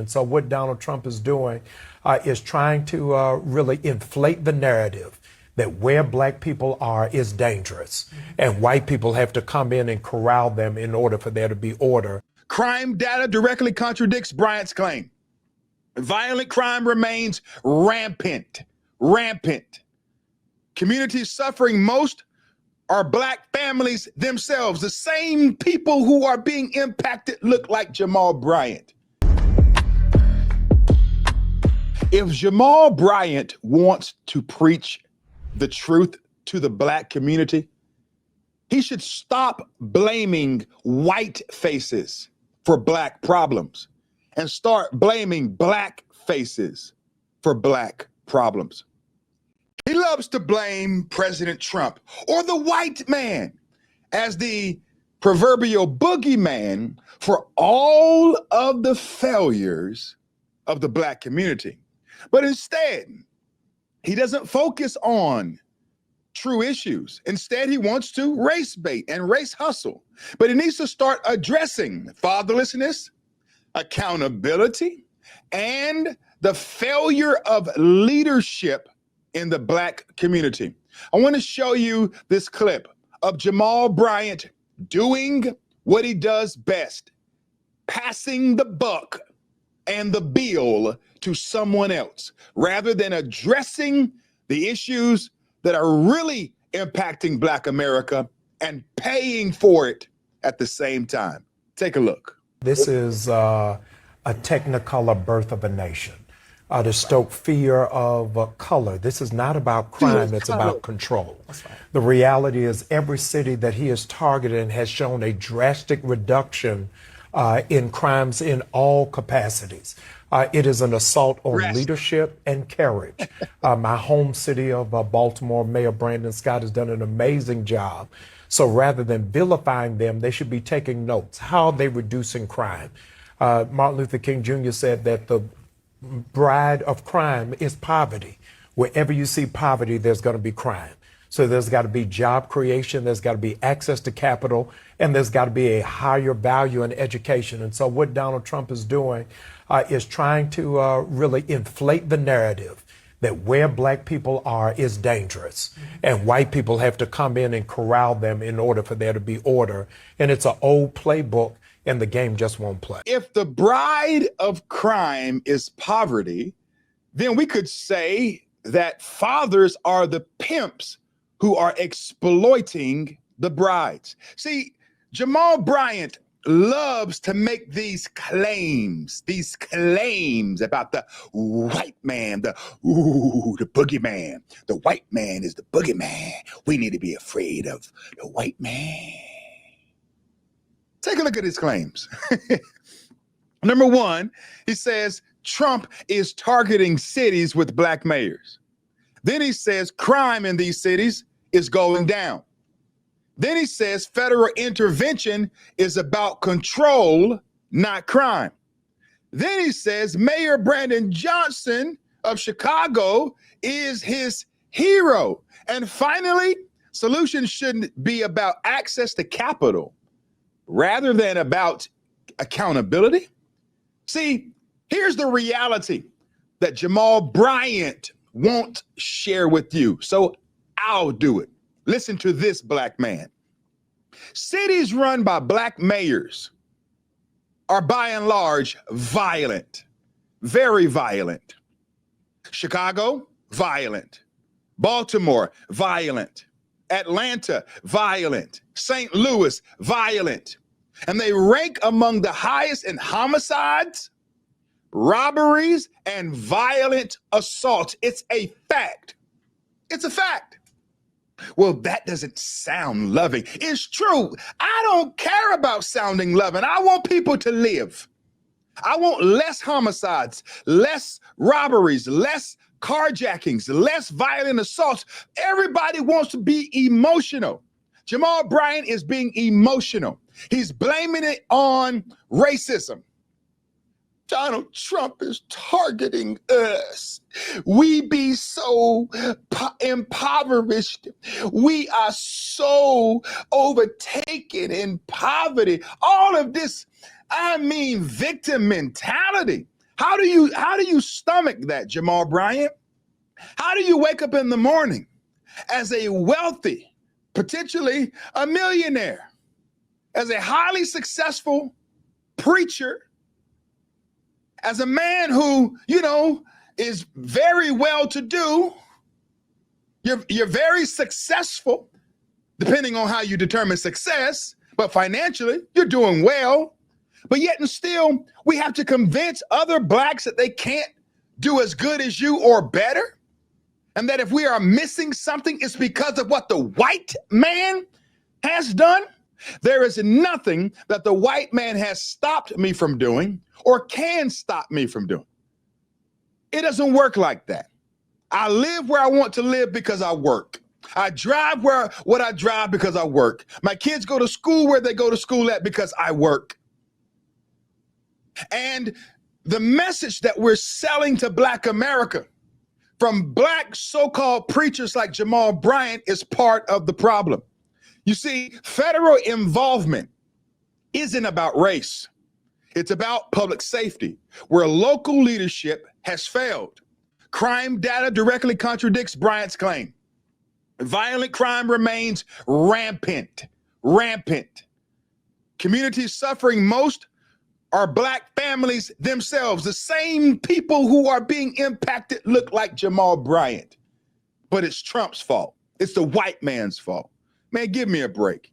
And so what Donald Trump is doing is trying to really inflate the narrative that where black people are is dangerous, and white people have to come in and corral them in order for there to be order. Crime data directly contradicts Bryant's claim. Violent crime remains rampant. Communities suffering most are black families themselves. The same people who are being impacted look like Jamal Bryant. If Jamal Bryant wants to preach the truth to the black community, he should stop blaming white faces for black problems and start blaming black faces for black problems. He loves to blame President Trump or the white man as the proverbial boogeyman for all of the failures of the black community. But instead, he doesn't focus on true issues. Instead, he wants to race bait and race hustle. But he needs to start addressing fatherlessness, accountability, and the failure of leadership in the black community. I want to show you this clip of Jamal Bryant doing what he does best, passing the buck and the bill to someone else, rather than addressing the issues that are really impacting Black America and paying for it at the same time. Take a look. This is a technicolor birth of a nation, to stoke fear of color. This is not about crime, it's about control. Right. The reality is every city that he has targeted has shown a drastic reduction in crimes in all capacities. It is an assault on leadership and courage. My home city of Baltimore, Mayor Brandon Scott has done an amazing job. So rather than vilifying them, they should be taking notes. How are they reducing crime? Martin Luther King Jr. said that the bride of crime is poverty. Wherever you see poverty, there's going to be crime. So there's got to be job creation, there's got to be access to capital, and there's got to be a higher value in education. And so what Donald Trump is doing is trying to really inflate the narrative that where black people are is dangerous, and white people have to come in and corral them in order for there to be order. And it's an old playbook, and the game just won't play. If the bride of crime is poverty, then we could say that fathers are the pimps who are exploiting the brides. See, Jamal Bryant loves to make these claims about the white man, the boogeyman. The white man is the boogeyman. We need to be afraid of the white man. Take a look at his claims. Number one, he says Trump is targeting cities with black mayors. Then he says crime in these cities is going down. Then he says federal intervention is about control, not crime. Then he says Mayor Brandon Johnson of Chicago is his hero. And finally, solutions shouldn't be about access to capital rather than about accountability. See, here's the reality that Jamal Bryant won't share with you. So I'll do it. Listen to this, black man. Cities run by black mayors are by and large violent, very violent. Chicago, violent. Baltimore, violent. Atlanta, violent. St. Louis, violent. And they rank among the highest in homicides, robberies, and violent assaults. It's a fact. It's a fact. Well, that doesn't sound loving. It's true. I don't care about sounding loving. I want people to live. I want less homicides, less robberies, less carjackings, less violent assaults. Everybody wants to be emotional. Jamal Bryant is being emotional. He's blaming it on racism. Donald Trump is targeting us. We be so impoverished. We are so overtaken in poverty. All of this, I mean, victim mentality. How do you stomach that, Jamal Bryant? How do you wake up in the morning as a wealthy, potentially a millionaire, as a highly successful preacher, as a man who, is very well to do? You're very successful, depending on how you determine success, but financially, you're doing well. But yet and still, we have to convince other blacks that they can't do as good as you or better. And that if we are missing something, it's because of what the white man has done. There is nothing that the white man has stopped me from doing or can stop me from doing. It doesn't work like that. I live where I want to live because I work. I drive what I drive because I work. My kids go to school where they go to school at because I work. And the message that we're selling to Black America from Black so-called preachers like Jamal Bryant is part of the problem. You see, federal involvement isn't about race. It's about public safety, where local leadership has failed. Crime data directly contradicts Bryant's claim. Violent crime remains rampant. Communities suffering most are Black families themselves. The same people who are being impacted look like Jamal Bryant. But it's Trump's fault. It's the white man's fault. Man, give me a break.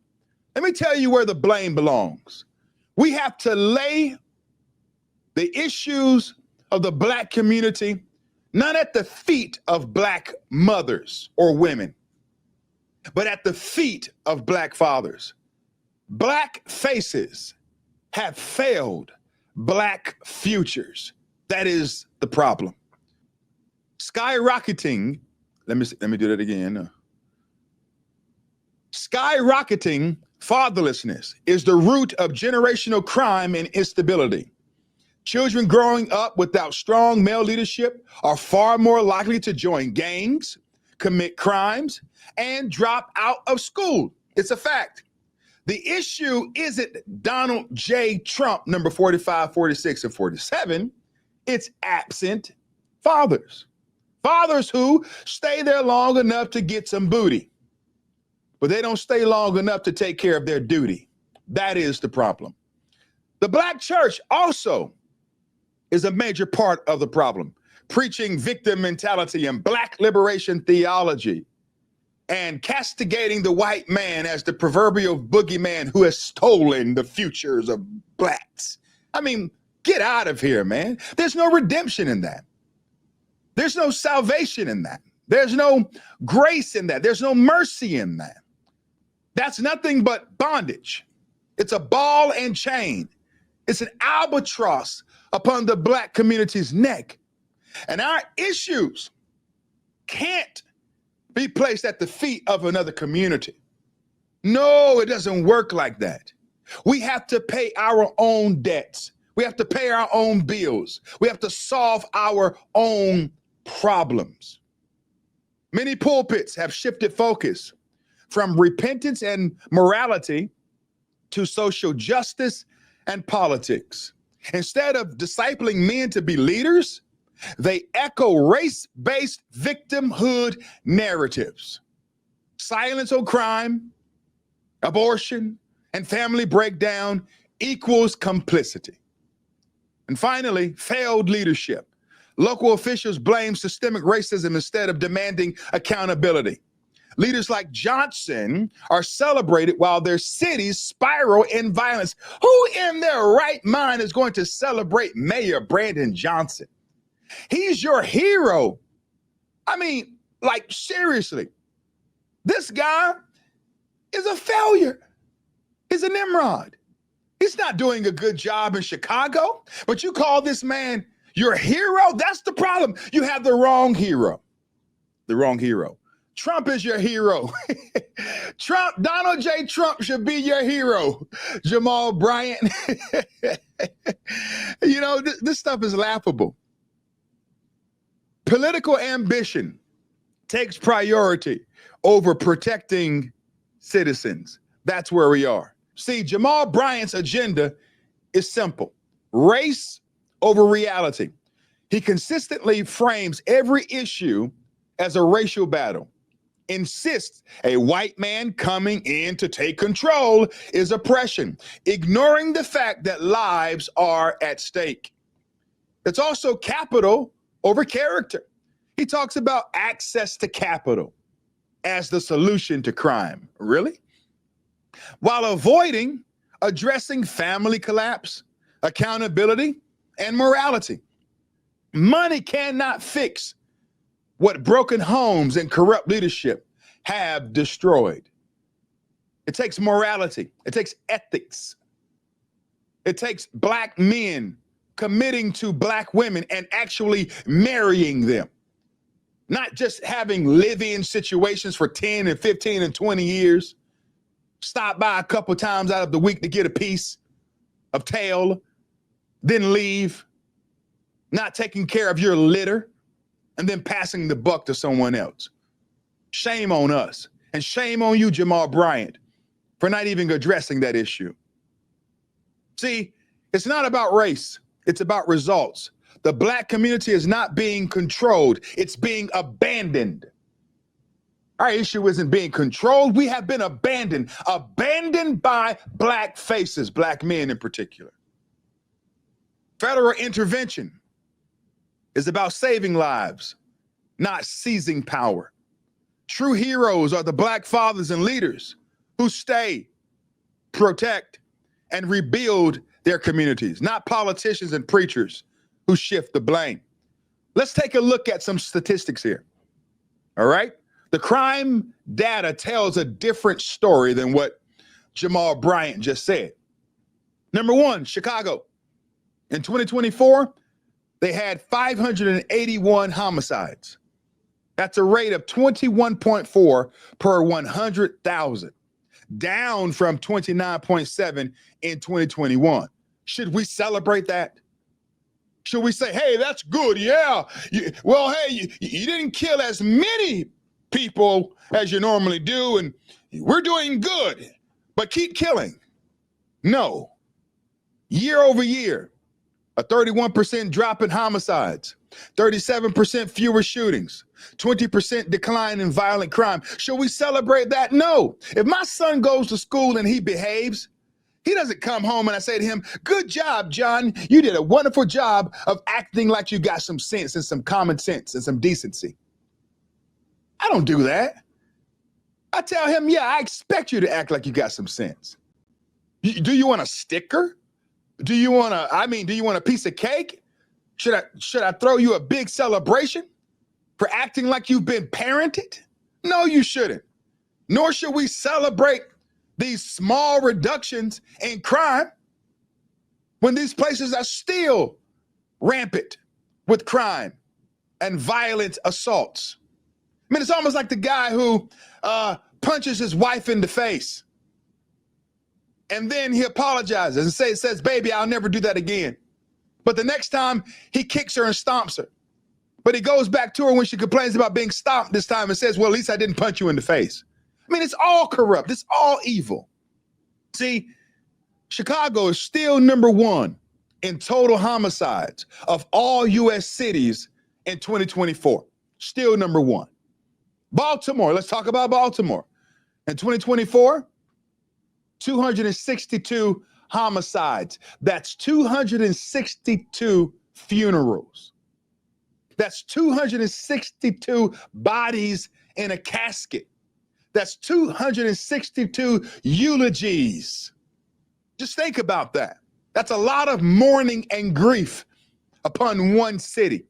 Let me tell you where the blame belongs. We have to lay the issues of the Black community not at the feet of Black mothers or women, but at the feet of Black fathers. Black faces have failed Black futures. That is the problem. Skyrocketing, let me do that again. Skyrocketing fatherlessness is the root of generational crime and instability. Children growing up without strong male leadership are far more likely to join gangs, commit crimes, and drop out of school. It's a fact. The issue isn't Donald J. Trump, number 45, 46, and 47. It's absent fathers. Fathers who stay there long enough to get some booty, but they don't stay long enough to take care of their duty. That is the problem. The Black church also is a major part of the problem, preaching victim mentality and Black liberation theology and castigating the white man as the proverbial boogeyman who has stolen the futures of Blacks. I mean, get out of here, man. There's no redemption in that. There's no salvation in that. There's no grace in that. There's no mercy in that. That's nothing but bondage. It's a ball and chain. It's an albatross upon the Black community's neck. And our issues can't be placed at the feet of another community. No, it doesn't work like that. We have to pay our own debts. We have to pay our own bills. We have to solve our own problems. Many pulpits have shifted focus from repentance and morality to social justice and politics. Instead of discipling men to be leaders, they echo race-based victimhood narratives. Silence on crime, abortion, and family breakdown equals complicity. And finally, failed leadership. Local officials blame systemic racism instead of demanding accountability. Leaders like Johnson are celebrated while their cities spiral in violence. Who in their right mind is going to celebrate Mayor Brandon Johnson? He's your hero. I mean, like, seriously, this guy is a failure. He's a Nimrod. He's not doing a good job in Chicago, but you call this man your hero? That's the problem. You have the wrong hero. The wrong hero. Trump is your hero. Donald J. Trump should be your hero. Jamal Bryant. You know, this stuff is laughable. Political ambition takes priority over protecting citizens. That's where we are. See, Jamal Bryant's agenda is simple. Race over reality. He consistently frames every issue as a racial battle, insists a white man coming in to take control is oppression, ignoring the fact that lives are at stake. It's also capital over character. He talks about access to capital as the solution to crime. Really? While avoiding addressing family collapse, accountability, and morality. Money cannot fix what broken homes and corrupt leadership have destroyed. It takes morality. It takes ethics. It takes black men committing to black women and actually marrying them. Not just having live-in situations for 10 and 15 and 20 years. Stop by a couple times out of the week to get a piece of tail, then leave. Not taking care of your litter, and then passing the buck to someone else. Shame on us. And shame on you, Jamal Bryant, for not even addressing that issue. See, it's not about race. It's about results. The black community is not being controlled. It's being abandoned. Our issue isn't being controlled. We have been abandoned by black faces, black men in particular. Federal intervention is about saving lives, not seizing power. True heroes are the black fathers and leaders who stay, protect, and rebuild their communities, not politicians and preachers who shift the blame. Let's take a look at some statistics here. All right? The crime data tells a different story than what Jamal Bryant just said. Number one, Chicago. In 2024, they had 581 homicides. That's a rate of 21.4 per 100,000, down from 29.7 in 2021. Should we celebrate that? Should we say, hey, that's good, yeah. You didn't kill as many people as you normally do, and we're doing good, but keep killing. No. Year over year, a 31% drop in homicides, 37% fewer shootings, 20% decline in violent crime. Should we celebrate that? No. If my son goes to school and he behaves, he doesn't come home and I say to him, good job, John. You did a wonderful job of acting like you got some sense and some common sense and some decency. I don't do that. I tell him, yeah, I expect you to act like you got some sense. Do you want a sticker? Do you want a piece of cake? Should I throw you a big celebration for acting like you've been parented? No, you shouldn't. Nor should we celebrate these small reductions in crime when these places are still rampant with crime and violent assaults. I mean, it's almost like the guy who punches his wife in the face. And then he apologizes and says, baby, I'll never do that again. But the next time he kicks her and stomps her. But he goes back to her when she complains about being stomped this time and says, well, at least I didn't punch you in the face. I mean, it's all corrupt. It's all evil. See, Chicago is still number one in total homicides of all U.S. cities in 2024. Still number one. Baltimore, let's talk about Baltimore. In 2024, 262 homicides. That's 262 funerals. That's 262 bodies in a casket. That's 262 eulogies. Just think about that. That's a lot of mourning and grief upon one city.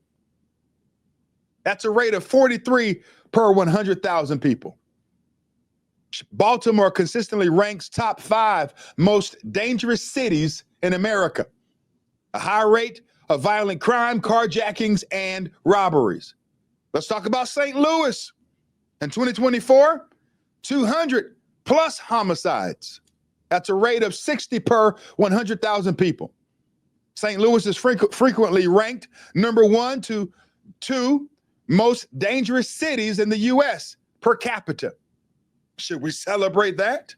That's a rate of 43 per 100,000 people. Baltimore consistently ranks top 5 most dangerous cities in America. A high rate of violent crime, carjackings, and robberies. Let's talk about St. Louis. In 2024, 200 plus homicides. That's a rate of 60 per 100,000 people. St. Louis is frequently ranked number 1 to 2 most dangerous cities in the U.S. per capita. Should we celebrate that?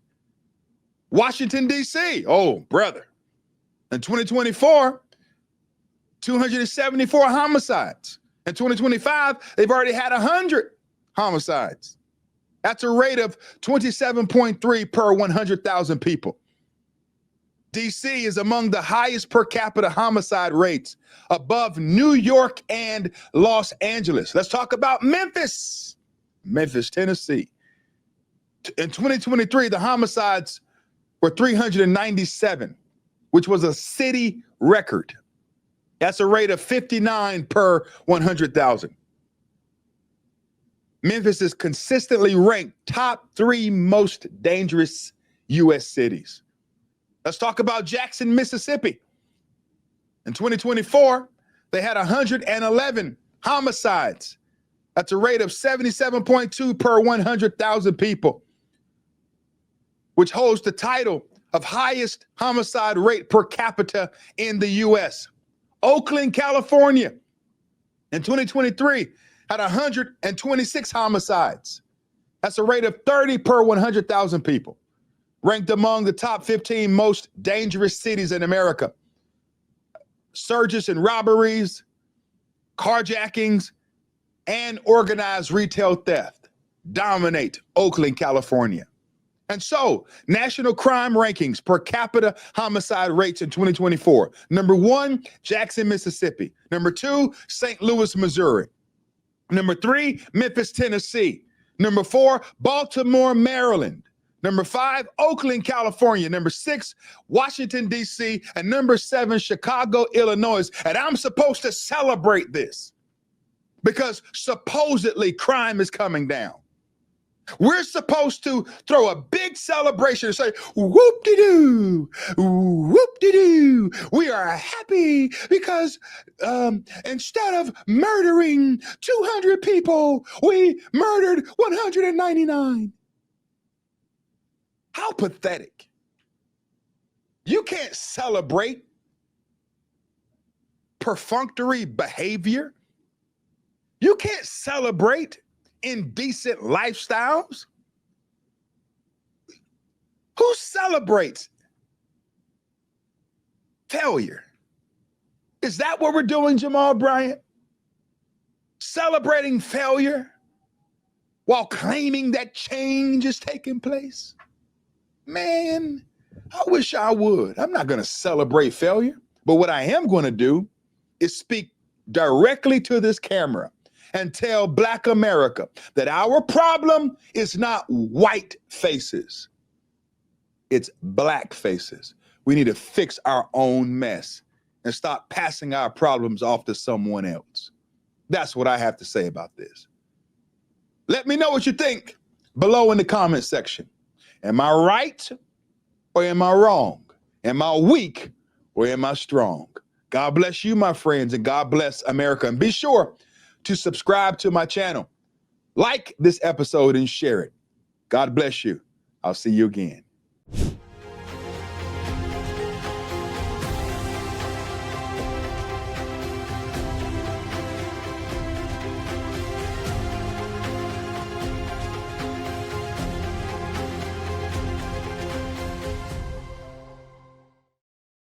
Washington, D.C. Oh, brother. In 2024, 274 homicides. In 2025, they've already had 100 homicides. That's a rate of 27.3 per 100,000 people. DC is among the highest per capita homicide rates, above New York and Los Angeles. Let's talk about Memphis, Tennessee. In 2023, the homicides were 397, which was a city record. That's a rate of 59 per 100,000. Memphis is consistently ranked top 3 most dangerous U.S. cities. Let's talk about Jackson, Mississippi. In 2024, they had 111 homicides. That's a rate of 77.2 per 100,000 people, which holds the title of highest homicide rate per capita in the U.S. Oakland, California, in 2023, had 126 homicides. That's a rate of 30 per 100,000 people, ranked among the top 15 most dangerous cities in America. Surges in robberies, carjackings, and organized retail theft dominate Oakland, California. And so, national crime rankings per capita homicide rates in 2024. Number 1, Jackson, Mississippi. Number 2, St. Louis, Missouri. Number 3, Memphis, Tennessee. Number 4, Baltimore, Maryland. Number 5, Oakland, California. Number 6, Washington, D.C. And number 7, Chicago, Illinois. And I'm supposed to celebrate this because supposedly crime is coming down. We're supposed to throw a big celebration and say, whoop-de-doo, whoop-de-doo. We are happy because instead of murdering 200 people, we murdered 199. How pathetic. You can't celebrate perfunctory behavior. You can't celebrate indecent lifestyles. Who celebrates failure? Is that what we're doing, Jamal Bryant? Celebrating failure while claiming that change is taking place? Man, I wish I would. I'm not going to celebrate failure, but what I am going to do is speak directly to this camera and tell Black America that our problem is not white faces. It's black faces. We need to fix our own mess and stop passing our problems off to someone else. That's what I have to say about this. Let me know what you think below in the comment section. Am I right or am I wrong? Am I weak or am I strong? God bless you, my friends, and God bless America. And be sure to subscribe to my channel, like this episode, and share it. God bless you. I'll see you again.